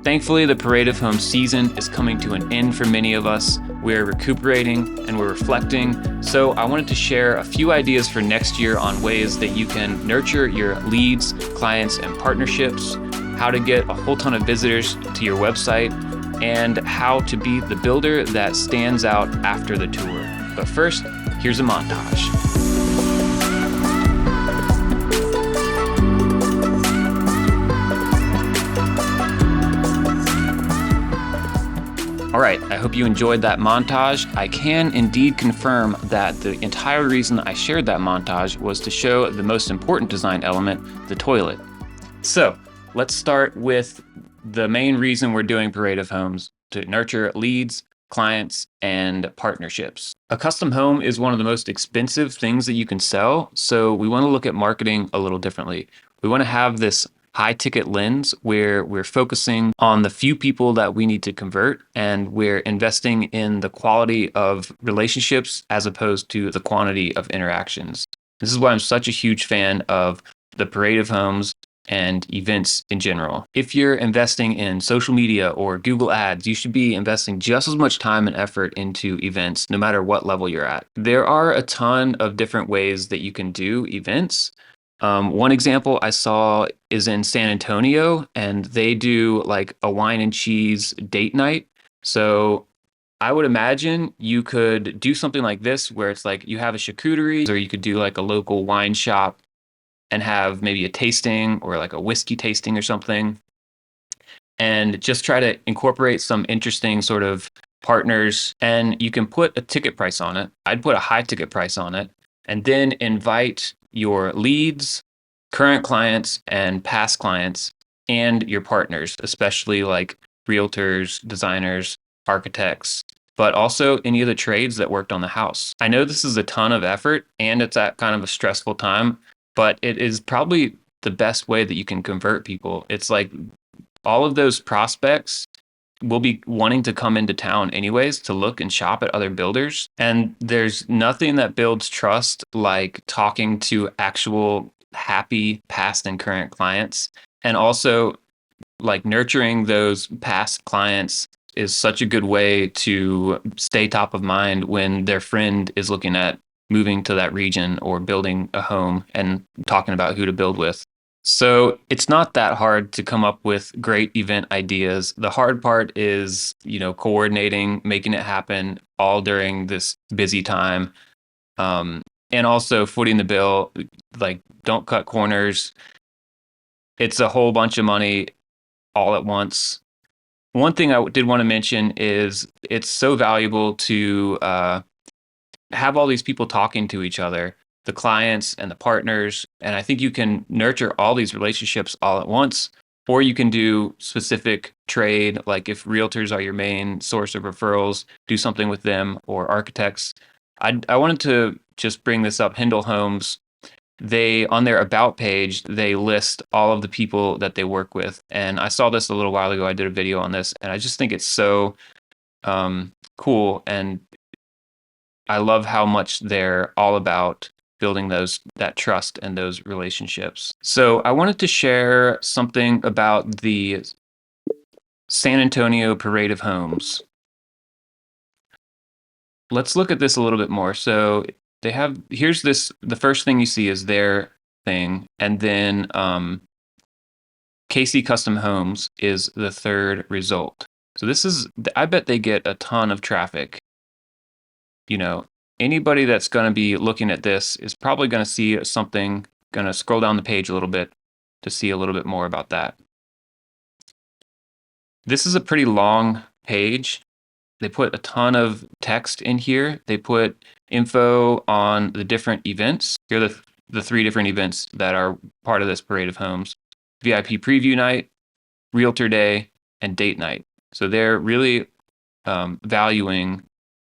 Thankfully, the Parade of Homes season is coming to an end for many of us. We're recuperating and we're reflecting. So I wanted to share a few ideas for next year on ways that you can nurture your leads, clients, and partnerships, how to get a whole ton of visitors to your website, and how to be the builder that stands out after the tour. But first, here's a montage. All right, I hope you enjoyed that montage. I can indeed confirm that the entire reason I shared that montage was to show the most important design element, the toilet. So let's start with the main reason we're doing Parade of Homes: to nurture leads, clients, and partnerships. A custom home is one of the most expensive things that you can sell, so we want to look at marketing a little differently. We want to have this high ticket lens where we're focusing on the few people that we need to convert, and we're investing in the quality of relationships as opposed to the quantity of interactions. This is why I'm such a huge fan of the Parade of Homes and events in general. If you're investing in social media or Google Ads, you should be investing just as much time and effort into events, no matter what level you're at. There are a ton of different ways that you can do events. One example I saw is in San Antonio, and they do like a wine and cheese date night. So I would imagine you could do something like this where it's like you have a charcuterie, or you could do like a local wine shop and have maybe a tasting or like a whiskey tasting or something, and just try to incorporate some interesting sort of partners. And you can put a ticket price on it. I'd put a high ticket price on it, and then invite your leads, current clients, and past clients, and your partners, especially like realtors, designers, architects, but also any of the trades that worked on the house. I know this is a ton of effort and it's at kind of a stressful time, but it is probably the best way that you can convert people. It's like all of those prospects will be wanting to come into town anyways to look and shop at other builders. And there's nothing that builds trust like talking to actual happy past and current clients. And also, like, nurturing those past clients is such a good way to stay top of mind when their friend is looking at moving to that region or building a home and talking about who to build with. So it's not that hard to come up with great event ideas. The hard part is, coordinating, making it happen all during this busy time. And also footing the bill, like, don't cut corners. It's a whole bunch of money all at once. One thing I did want to mention is it's so valuable to have all these people talking to each other, the clients and the partners. And I think you can nurture all these relationships all at once, or you can do specific trade, like if realtors are your main source of referrals, do something with them, or architects. I wanted to just bring this up. Hindle Homes, they, on their about page, they list all of the people that they work with. And I saw this a little while ago. I did a video on this, and I just think it's so cool. And I love how much they're all about building that trust and those relationships. So I wanted to share something about the San Antonio Parade of Homes. Let's look at this a little bit more. So here's this, the first thing you see is their thing, and then KC Custom Homes is the third result. So I bet they get a ton of traffic. Anybody that's going to be looking at this is probably going to see something, going to scroll down the page a little bit to see a little bit more about that. This is a pretty long page. They put a ton of text in here. They put info on the different events. Here are the 3 different events that are part of this Parade of Homes: VIP Preview Night, Realtor Day, and Date Night. So they're really valuing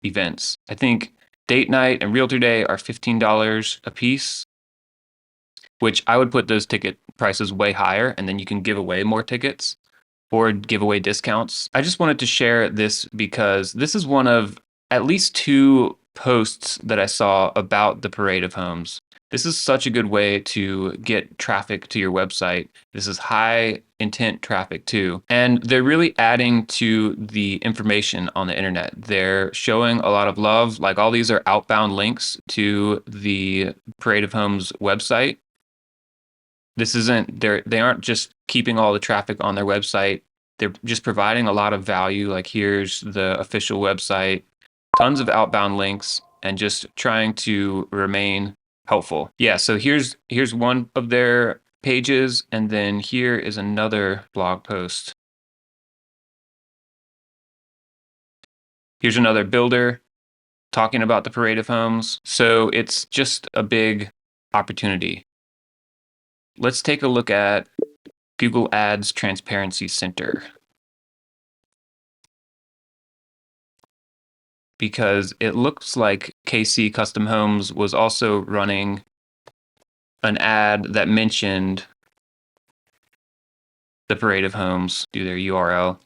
events. I think Date Night and Realtor Day are $15 a piece, which I would put those ticket prices way higher, and then you can give away more tickets or give away discounts. I just wanted to share this because this is one of at least 2 posts that I saw about the Parade of Homes. This is such a good way to get traffic to your website. This is high intent traffic too. And they're really adding to the information on the internet. They're showing a lot of love. Like all these are outbound links to the Parade of Homes website. This isn't, they aren't just keeping all the traffic on their website. They're just providing a lot of value. Like here's the official website, tons of outbound links, and just trying to remain helpful. Yeah, so here's one of their pages, and then here is another blog post. Here's another builder talking about the Parade of Homes. So it's just a big opportunity. Let's take a look at Google Ads Transparency Center, because it looks like KC Custom Homes was also running an ad that mentioned the Parade of Homes. Do their URL.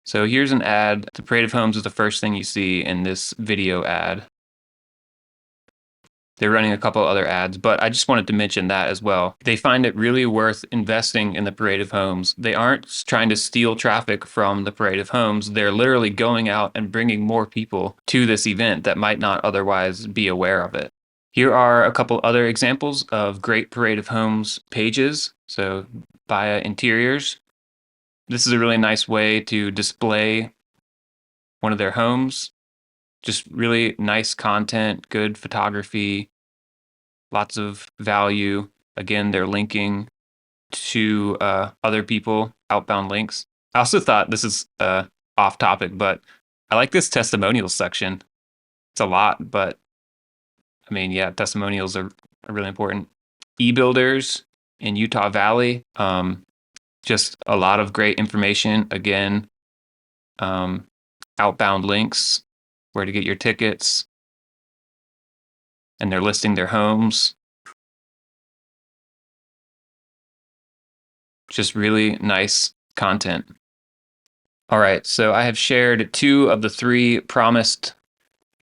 So here's an ad. The Parade of Homes is the first thing you see in this video ad. They're running a couple other ads, but I just wanted to mention that as well. They find it really worth investing in the Parade of Homes. They aren't trying to steal traffic from the Parade of Homes. They're literally going out and bringing more people to this event that might not otherwise be aware of it. Here are a couple other examples of great Parade of Homes pages. So via interiors. This is a really nice way to display one of their homes. Just really nice content, good photography, lots of value. Again, they're linking to other people, outbound links. I also thought, this is off topic, but I like this testimonials section. It's a lot, but I mean, yeah, testimonials are really important. E-builders in Utah Valley, just a lot of great information. Again, outbound links, where to get your tickets, and they're listing their homes. Just really nice content. All right, so I have shared 2 of the 3 promised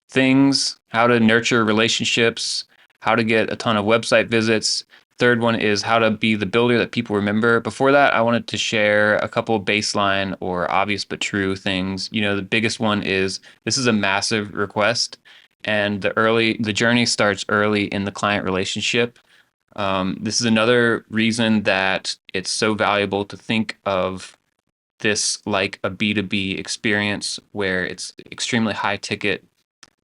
things: how to nurture relationships, how to get a ton of website visits. Third one is how to be the builder that people remember. Before that, I wanted to share a couple baseline or obvious but true things. You know, the biggest one is this is a massive request, and the journey starts early in the client relationship. This is another reason that it's so valuable to think of this like a B2B experience where it's extremely high ticket.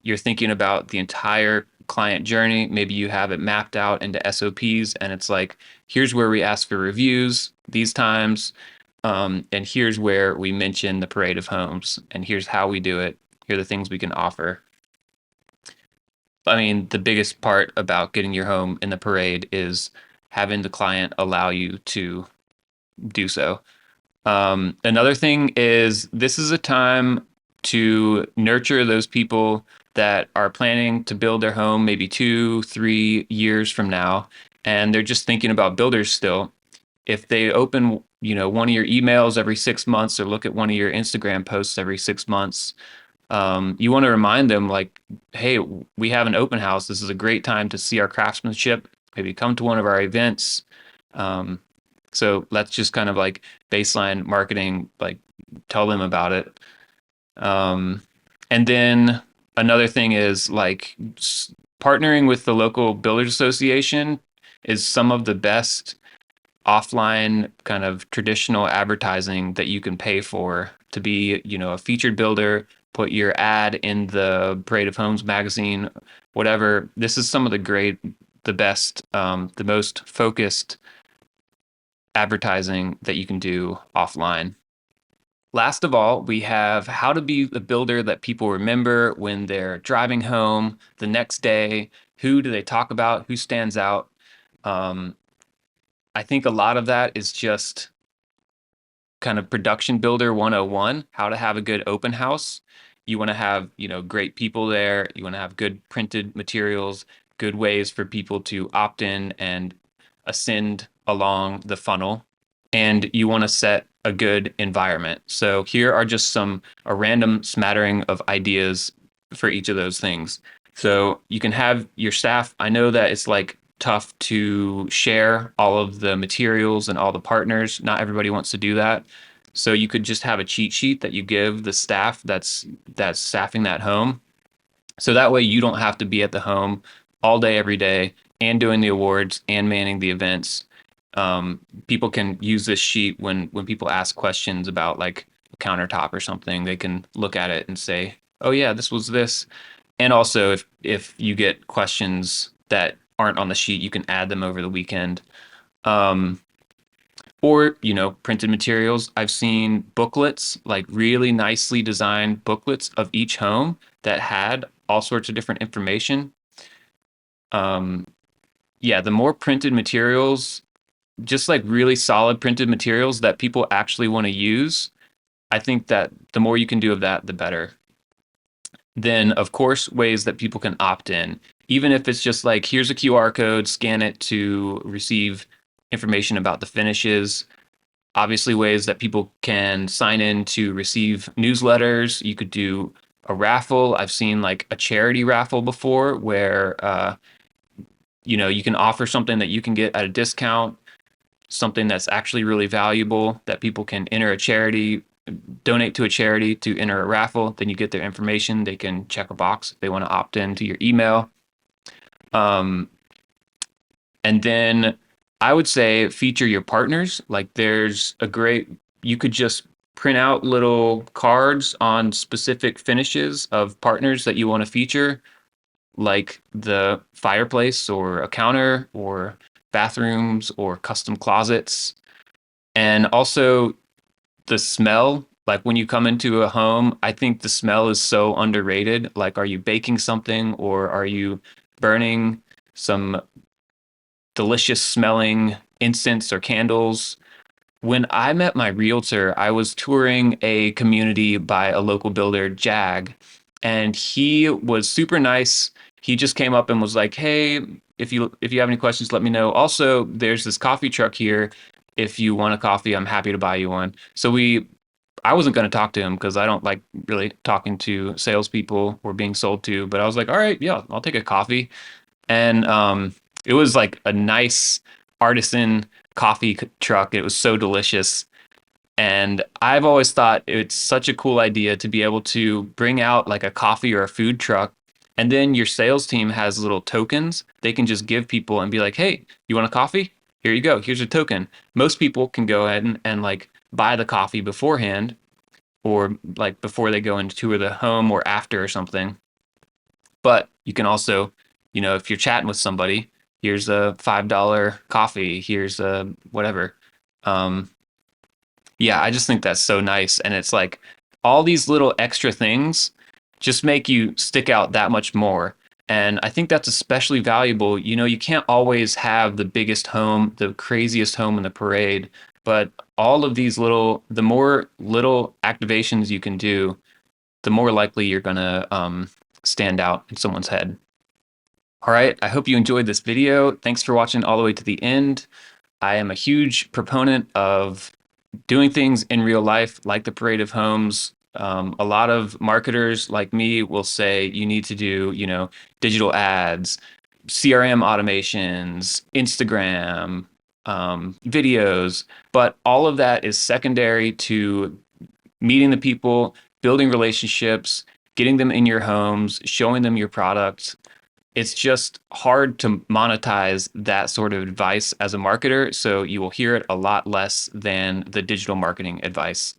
You're thinking about the entire client journey. Maybe you have it mapped out into SOPs, and it's like, here's where we ask for reviews these times, and here's where we mention the Parade of Homes, and here's how we do it. Here are the things we can offer. I mean, the biggest part about getting your home in the parade is having the client allow you to do so. Another thing is this is a time to nurture those people that are planning to build their home maybe 2-3 years from now, and they're just thinking about builders still. If they open, one of your emails every 6 months or look at one of your Instagram posts every 6 months, you want to remind them like, hey, we have an open house. This is a great time to see our craftsmanship. Maybe come to one of our events. So let's just kind of like baseline marketing, like tell them about it. And then another thing is like partnering with the local builders association is some of the best offline kind of traditional advertising that you can pay for to be, a featured builder, put your ad in the Parade of Homes magazine, whatever. This is some of the best, the most focused advertising that you can do offline. Last of all, we have how to be the builder that people remember when they're driving home the next day. Who do they talk about? Who stands out? I think a lot of that is just kind of production builder 101, how to have a good open house. You want to have, great people there. You want to have good printed materials, good ways for people to opt in and ascend along the funnel. And you want to set a good environment. So here are just a random smattering of ideas for each of those things. So you can have your staff. I know that it's like tough to share all of the materials and all the partners. Not everybody wants to do that. So you could just have a cheat sheet that you give the staff that's staffing that home. So that way you don't have to be at the home all day every day and doing the awards and manning the events. People can use this sheet when people ask questions about like a countertop or something. They can look at it and say, "Oh yeah, this was this." And also, if you get questions that aren't on the sheet, you can add them over the weekend. Um, or, printed materials. I've seen booklets, like really nicely designed booklets of each home that had all sorts of different information. Um, yeah, the more printed materials, just like really solid printed materials that people actually want to use, I think that the more you can do of that, the better. Then, of course, ways that people can opt in, even if it's just like, here's a QR code, scan it to receive information about the finishes. Obviously, ways that people can sign in to receive newsletters. You could do a raffle. I've seen like a charity raffle before where, you can offer something that you can get at a discount, something that's actually really valuable that people can enter a charity, donate to a charity to enter a raffle. Then you get their information. They can check a box if they want to opt into your email. Um, and then I would say feature your partners. Like you could just print out little cards on specific finishes of partners that you want to feature, like the fireplace or a counter or bathrooms or custom closets. And also the smell, like when you come into a home, I think the smell is so underrated. Like, are you baking something or are you burning some delicious smelling incense or candles? When I met my realtor, I was touring a community by a local builder, Jag, and he was super nice. He just came up and was like, "Hey, if you have any questions, let me know. Also, there's this coffee truck here. If you want a coffee, I'm happy to buy you one." I wasn't going to talk to him because I don't like really talking to salespeople or being sold to, but I was like, "All right, yeah, I'll take a coffee." And it was like a nice artisan coffee truck. It was so delicious. And I've always thought it's such a cool idea to be able to bring out like a coffee or a food truck. And then your sales team has little tokens they can just give people and be like, "Hey, you want a coffee? Here you go. Here's a token." Most people can go ahead and like buy the coffee beforehand or like before they go into tour the home or after or something. But you can also, if you're chatting with somebody, here's a $5 coffee, here's a whatever. Um, yeah, I just think that's so nice. And it's like all these little extra things just make you stick out that much more. And I think that's especially valuable. You can't always have the biggest home, the craziest home in the parade, but all of the more little activations you can do, the more likely you're going to stand out in someone's head. All right, I hope you enjoyed this video. Thanks for watching all the way to the end. I am a huge proponent of doing things in real life, like the Parade of Homes. A lot of marketers like me will say you need to do, digital ads, CRM automations, Instagram, videos, but all of that is secondary to meeting the people, building relationships, getting them in your homes, showing them your products. It's just hard to monetize that sort of advice as a marketer. So you will hear it a lot less than the digital marketing advice